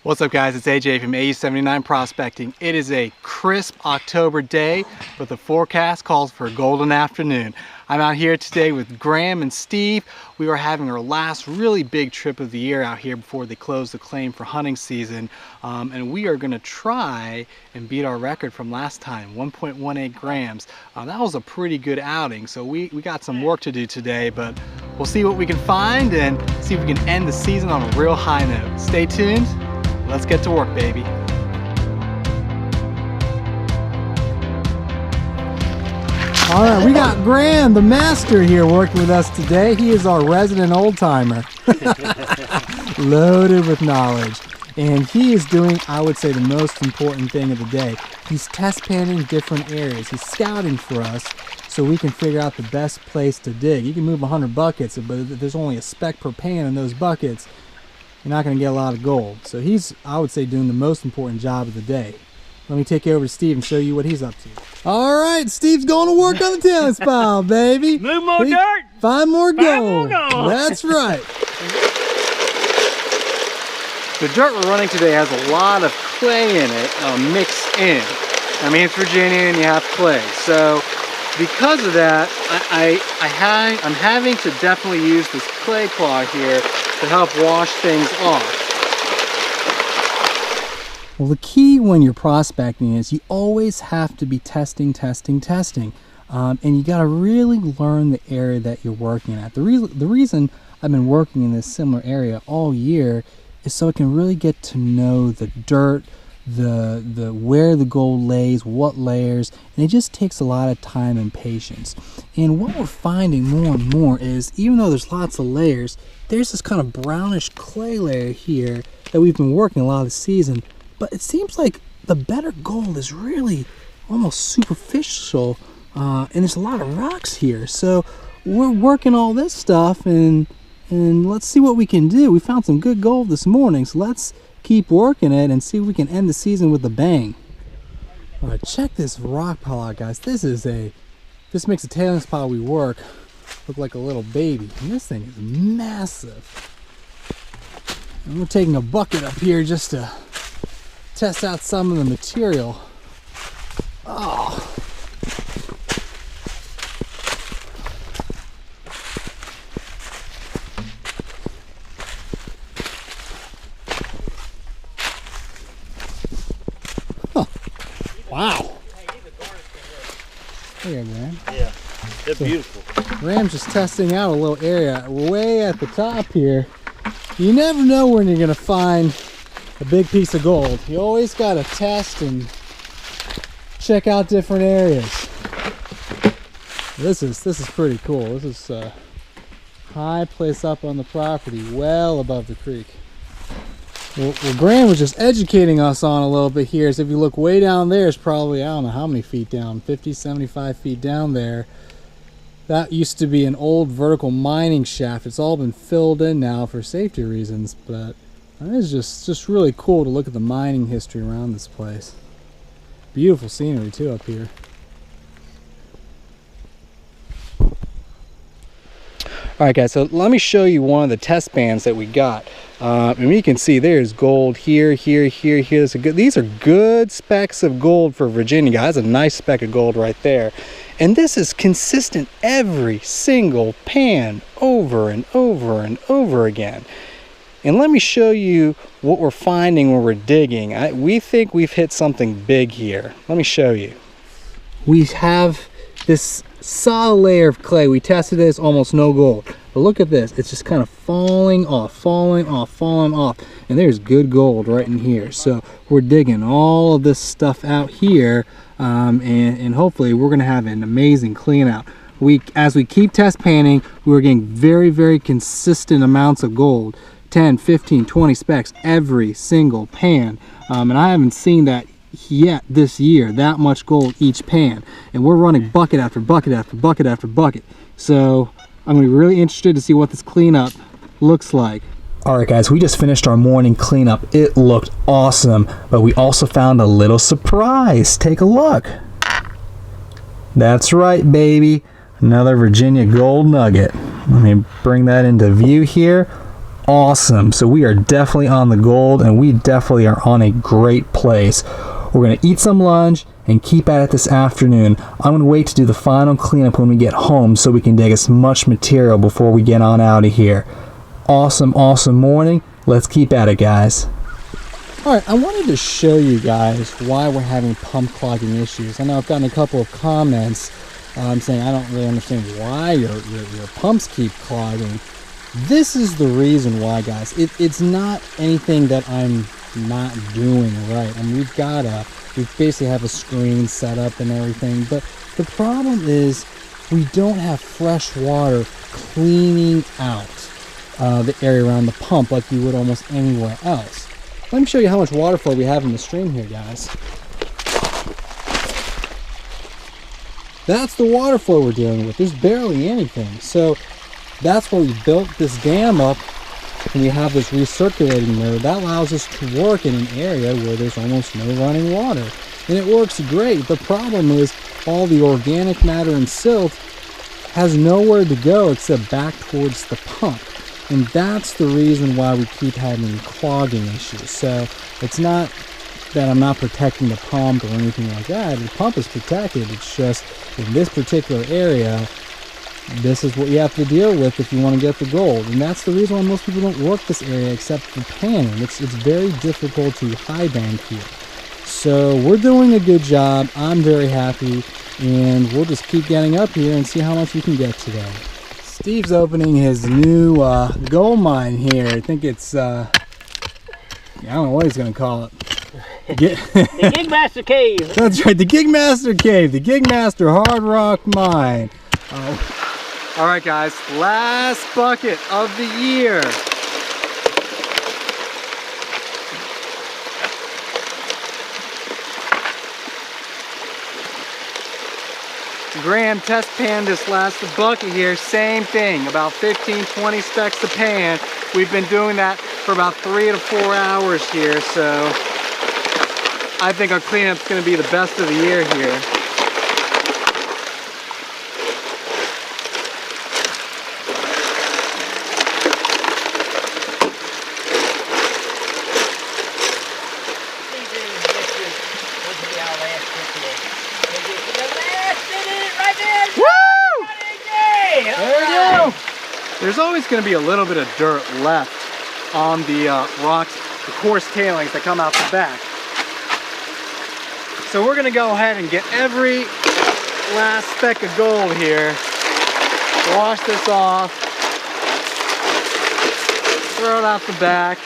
What's up guys, it's AJ from AU79 Prospecting. It is a crisp October day, but the forecast calls for a golden afternoon. I'm out here today with Graham and Steve. We are having our last really big trip of the year out here before they close the claim for hunting season. And we are gonna try and beat our record from last time, 1.18 grams. That was a pretty good outing, so we got some work to do today, but we'll see what we can find and see if we can end the season on a real high note. Stay tuned. Let's get to work, baby. All right, we got Graham, the master, here working with us today. He is our resident old-timer, loaded with knowledge. And he is doing, I would say, the most important thing of the day. He's test panning different areas. He's scouting for us so we can figure out the best place to dig. You can move 100 buckets, but if there's only a speck per pan in those buckets, you're not going to get a lot of gold. So he's, I would say, doing the most important job of the day. Let me take you over to Steve and show you what he's up to. All right, Steve's going to work on the talent pile, baby. Move more dirt. Find more gold. That's right. The dirt we're running today has a lot of clay in it, mixed in. I mean, it's Virginia and you have clay. So because of that, I'm having to definitely use this clay claw here to help wash things off. Well, the key when you're prospecting is you always have to be testing. And you got to really learn the area that you're working at. The reason I've been working in this similar area all year is so I can really get to know the dirt, the where the gold lays, what layers, and it just takes a lot of time and patience. And what we're finding more and more is, even though there's lots of layers, there's this kind of brownish clay layer here that we've been working a lot of the season, but it seems like the better gold is really almost superficial, and there's a lot of rocks here. So we're working all this stuff, and let's see what we can do. We found some good gold this morning, so let's keep working it and see if we can end the season with a bang. All right, check this rock pile out, guys. This makes the tailings pile we work look like a little baby. And this thing is massive. And we're taking a bucket up here just to test out some of the material. Oh. Wow. There you go, Graham. Yeah, they're beautiful. Graham's just testing out a little area way at the top here. You never know when you're going to find a big piece of gold. You always got to test and check out different areas. This is pretty cool. This is a high place up on the property, well above the creek. Well, Graham was just educating us on a little bit here. So if you look way down there, it's probably, I don't know how many feet down, 50, 75 feet down there. That used to be an old vertical mining shaft. It's all been filled in now for safety reasons, but it's just really cool to look at the mining history around this place. Beautiful scenery too up here. All right, guys, so let me show you one of the test bands that we got. And you can see there's gold here. These are good specks of gold for Virginia, guys. That's a nice speck of gold right there. And this is consistent every single pan over and over again. And let me show you what we're finding when we're digging. We think we've hit something big here. Let me show you. We have this solid layer of clay. We tested this, almost no gold. But look at this, it's just kind of falling off. And there's good gold right in here. So we're digging all of this stuff out here, and hopefully we're gonna have an amazing clean out. As we keep test panning, we're getting very consistent amounts of gold. 10, 15, 20 specks every single pan. And I haven't seen that yet this year, that much gold each pan. And we're running bucket after bucket. So I'm gonna be really interested to see what this cleanup looks like. All right, guys, we just finished our morning cleanup. It looked awesome, but we also found a little surprise. Take a look. That's right, baby. Another Virginia gold nugget. Let me bring that into view here. awesome. So we are definitely on the gold, and we definitely are on a great place. We're gonna eat some lunch and keep at it this afternoon. I'm gonna wait to do the final cleanup when we get home so we can dig as much material before we get on out of here. Awesome, awesome morning. Let's keep at it, guys. All right, I wanted to show you guys why we're having pump clogging issues. I know I've gotten a couple of comments saying I don't really understand why your pumps keep clogging. This is the reason why, guys. It's not anything that I'm not doing right. I mean, we basically have a screen set up and everything, but the problem is we don't have fresh water cleaning out the area around the pump like you would almost anywhere else. Let me show you how much water flow we have in the stream here, guys. That's the water flow we're dealing with. There's barely anything. So that's why we built this dam up, and we have this recirculating node. That allows us to work in an area where there's almost no running water. And it works great. The problem is all the organic matter and silt has nowhere to go except back towards the pump. And that's the reason why we keep having clogging issues. So it's not that I'm not protecting the pump or anything like that. The pump is protected. It's just in this particular area, this is what you have to deal with if you want to get the gold. And that's the reason why most people don't work this area except for panning. It's very difficult to high bank here. So we're doing a good job. I'm very happy. And we'll just keep getting up here and see how much we can get today. Steve's opening his new gold mine here. I think it's, I don't know what he's going to call it. The Gigmaster Cave. That's right, the Gigmaster Cave, the Gigmaster Hard Rock Mine. All right, guys, last bucket of the year. Graham test panned this last bucket here, same thing, about 15-20 specks a pan. We've been doing that for about 3 to 4 hours here, so I think our cleanup's going to be the best of the year here. There's always going to be a little bit of dirt left on the rocks, the coarse tailings that come out the back. So we're going to go ahead and get every last speck of gold here, wash this off, throw it out the back.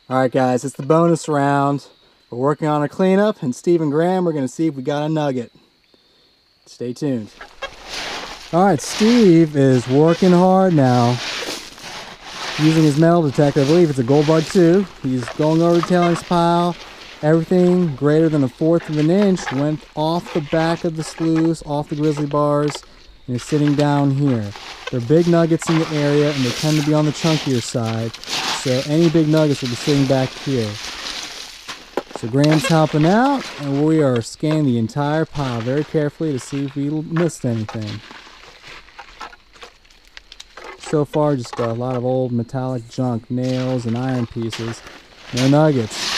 Alright guys, it's the bonus round. We're working on a cleanup, and Steve and Graham, we're going to see if we got a nugget. Stay tuned. Alright, Steve is working hard now, using his metal detector. I believe it's a gold bug 2. He's going over the tailings pile. Everything greater than 1/4 of an inch went off the back of the sloughs, off the grizzly bars, and is sitting down here. There are big nuggets in the area, and they tend to be on the chunkier side. So any big nuggets will be sitting back here. So Graham's helping out, and we are scanning the entire pile very carefully to see if we missed anything. So far, just a lot of old metallic junk, nails and iron pieces. No nuggets.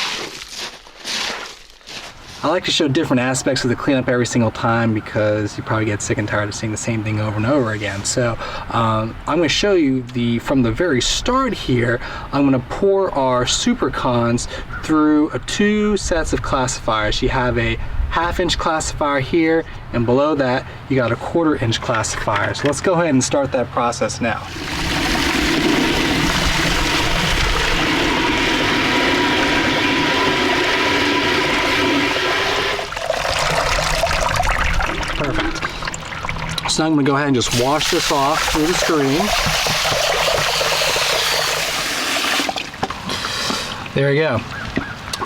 I like to show different aspects of the cleanup every single time because you probably get sick and tired of seeing the same thing over and over again. So I'm going to show you from the very start here. I'm going to pour our super cons through 2 sets of classifiers. You have a 1/2 inch classifier here, and below that you got a 1/4 inch classifier. So let's go ahead and start that process now. Perfect. So I'm going to go ahead and just wash this off through the screen. There we go.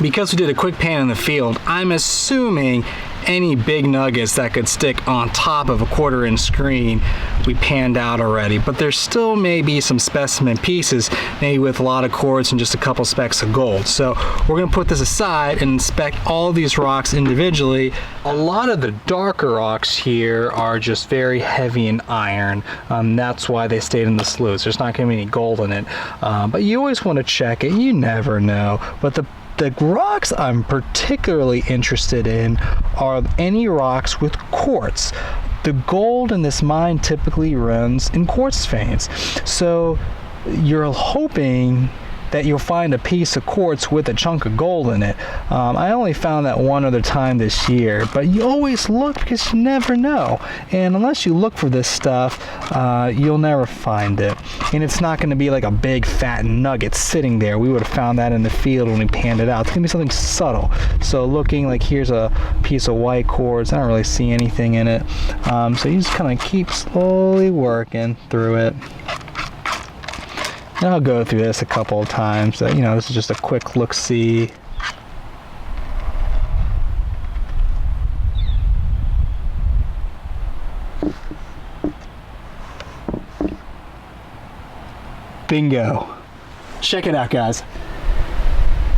Because we did a quick pan in the field, I'm assuming any big nuggets that could stick on top of a 1/4" screen we panned out already, but there's still maybe some specimen pieces, maybe with a lot of quartz and just a couple specks of gold. So we're gonna put this aside and inspect all of these rocks individually. A lot of the darker rocks here are just very heavy in iron. That's why they stayed in the sloughs. There's not gonna be any gold in it, but you always want to check it. You never know. But the rocks I'm particularly interested in are any rocks with quartz. The gold in this mine typically runs in quartz veins. So you're hoping that you'll find a piece of quartz with a chunk of gold in it. I only found that one other time this year, but you always look because you never know. And unless you look for this stuff, you'll never find it. And it's not gonna be like a big fat nugget sitting there. We would have found that in the field when we panned it out. It's gonna be something subtle. So looking like here's a piece of white quartz, I don't really see anything in it. So you just kind of keep slowly working through it. And I'll go through this a couple of times. You know, this is just a quick look-see. Bingo. Check it out, guys.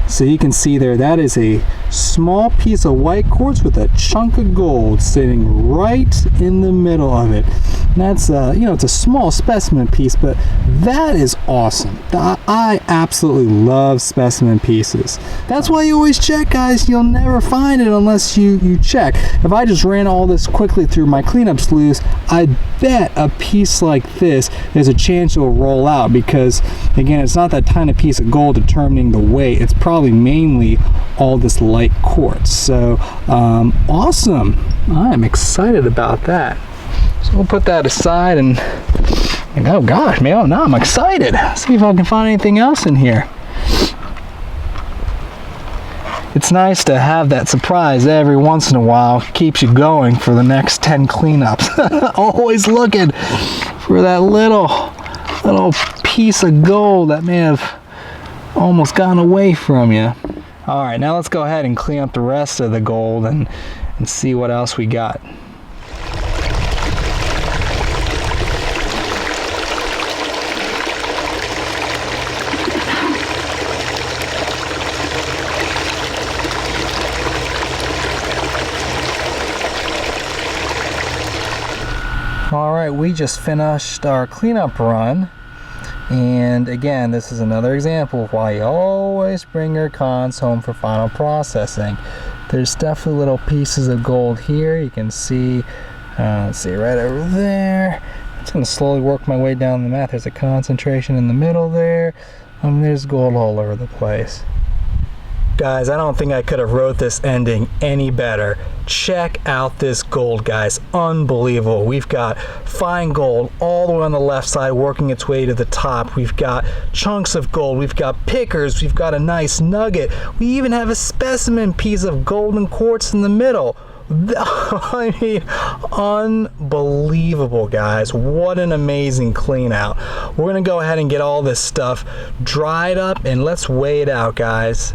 So you can see there, that is a small piece of white quartz with a chunk of gold sitting right in the middle of it. And that's, you know, it's a small specimen piece, but that is awesome. I absolutely love specimen pieces. That's why you always check, guys. You'll never find it unless you check. If I just ran all this quickly through my cleanup sloughs, I bet a piece like this, there's a chance it will roll out because, again, it's not that tiny piece of gold determining the weight. It's probably mainly all this light quartz. So, awesome. I'm excited about that. So we'll put that aside and oh gosh, man, now I'm excited. See if I can find anything else in here. It's nice to have that surprise every once in a while. Keeps you going for the next 10 cleanups. Always looking for that little piece of gold that may have almost gone away from you. All right, now let's go ahead and clean up the rest of the gold and see what else we got. All right, we just finished our cleanup run. And again, this is another example of why you always bring your cons home for final processing. There's definitely little pieces of gold here. You can see, let's see, right over there. I'm just gonna slowly work my way down the mat. There's a concentration in the middle there. There's gold all over the place. Guys, I don't think I could have wrote this ending any better. Check out this gold, guys. Unbelievable. We've got fine gold all the way on the left side working its way to the top. We've got chunks of gold. We've got pickers. We've got a nice nugget. We even have a specimen piece of golden quartz in the middle. I mean, unbelievable, guys. What an amazing clean out. We're gonna go ahead and get all this stuff dried up and let's weigh it out, guys.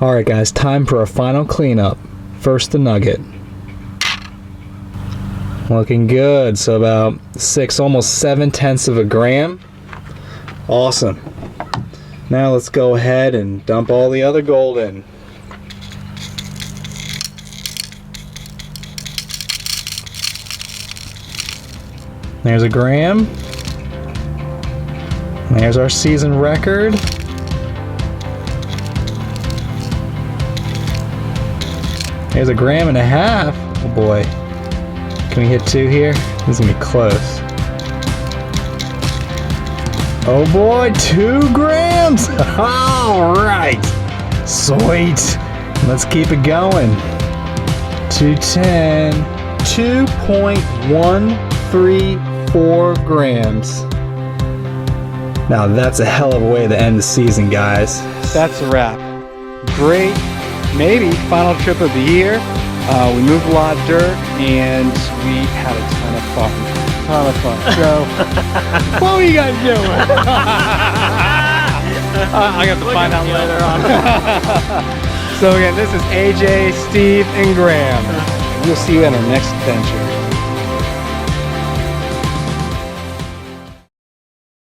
All right, guys, time for a final cleanup. First, the nugget. Looking good. So about 6, almost 7/10 of a gram. Awesome. Now let's go ahead and dump all the other gold in. There's a gram. There's our season record. There's a 1.5 grams. Oh boy. Can we hit 2 here? This is gonna be close. Oh boy, 2 grams! All right. Sweet. Let's keep it going. 210. 2.134 grams. Now that's a hell of a way to end the season, guys. That's a wrap. Great. Maybe final trip of the year. We moved a lot of dirt and we had a ton of fun. So, what were you guys doing? I got to find out later on. So again, this is AJ, Steve, and Graham. We'll see you in our next adventure.